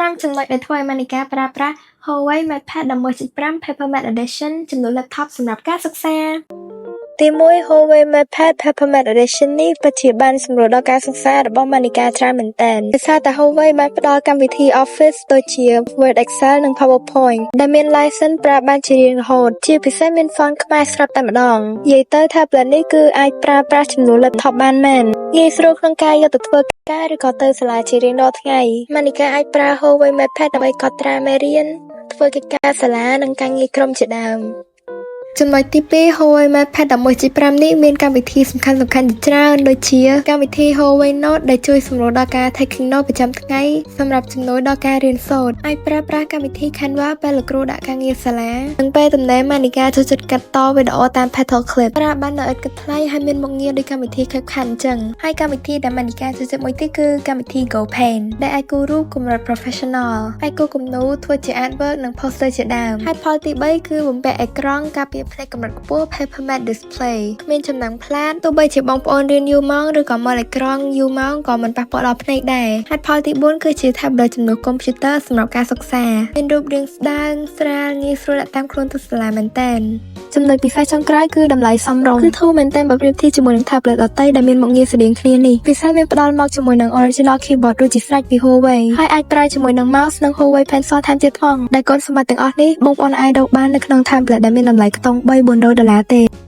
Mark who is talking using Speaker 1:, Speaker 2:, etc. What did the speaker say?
Speaker 1: 5ចំណុចដែលធ្វើឲ្យម៉ានីកាប្រើប្រាស់ Huawei MatePad 11.5 Papermate Edition ចំនួន laptop សម្រាប់ការសិក្សាទី1 Huawei MatePad Papermate Edition នេះពិតជាបានសម្រួលដល់ការសិក្សារបស់ម៉ានីកាច្រើនមែនទែនដោយសារតែ Huawei បានផ្ដល់កម្មវិធី Office ដូចជា Word Excel និង PowerPoint ដែលមាន license ប្រើបានជារៀងរហូតជាពិសេសមាន font ខ្មែរស្រាប់តែម្ដងនិយាយទៅ tablet នេះគឺអាចប្រើប្រាស់ចំនួន laptop បានមែនងាយស្រួលក្នុងការយកទៅធ្វើការឬក៏ទៅសាលាជារៀងរាល់ថ្ងៃម៉ានីកាអាចប្រើ Huawei MatePad ដើម្បីកត់ត្រាមេរៀនធ្វើកិច្ចការសាលានិងការងារក្រុមជាដើមចំណុចទី2 Huawei MatePad 11.5 នេះមានកម្មវិធីសំខាន់ៗជាច្រើនដូចជាកម្មវិធី Huawei Note ដែលជួយសម្រួលដល់ការ taking note ប្រចាំថ្ងៃសម្រាប់ជំនួយដល់ការរៀនសូត្រអាចប្រើប្រាស់កម្មវិធី Canva ពេលលោកគ្រូដាក់ការងារសាលានិងពេលទំនេរម៉ានីកាចូលចិត្តកាត់តវីដេអូតាម Petal Clip ប្រើបានដោយឥតគិតថ្លៃហើយមានមុខងារដូចកម្មវិធី CapCut អញ្ចឹងហើយកម្មវិធីដែលម៉ានីកាចូលចិត្តមួយទៀតគឺកម្មវិធី GoPaint ដែលអាចគូររូបកម្រិត professional អាចគូរគំនូរធ្វើជា artwork និង poster ជាដើមហេតុផលទី3គឺបំពាក់អេក្រង់ការពារភ្នែកកម្រិតខ្ពស់ Papermate Display គ្មានចំណាំងផ្លាតទោះបីជាបងប្អូនរៀនយូរម៉ោងឬក៏មើលអេក្រង់យូរម៉ោងក៏មិនប៉ះពាល់ដល់ភ្នែកដែរហេតុផលទី4គឺជា tablet ជំនួសកុំព្យូទ័រសម្រាប់ការសិក្សាមានរូបរាងស្ដើងស្រាលងាយស្រួលដាក់តាមខ្លួនទៅសាលាមែនតើចំណុចពិសេសចុងក្រោយគឺតម្លៃសមរម្យគឺធូរមែនតើបើប្រៀបធៀបជាមួយនឹង tablet ដទៃដែលមានមុខងារស្តៀងគ្នានេះពិសេសមានផ្ដល់មកជាមួយនឹង original keyboard ដូចជាស្រេចពី Huawei ហើយអាចប្រើជាមួយនឹង mouse និង Huawei Pencil ថែមទៀតផងដែលគុណសម្បត្តិទាំងអស់នេះបងប្អូនអាចរកបាននៅក្នុង tablet ដែលមានតម្លៃខ្ទង់$300-400ទេ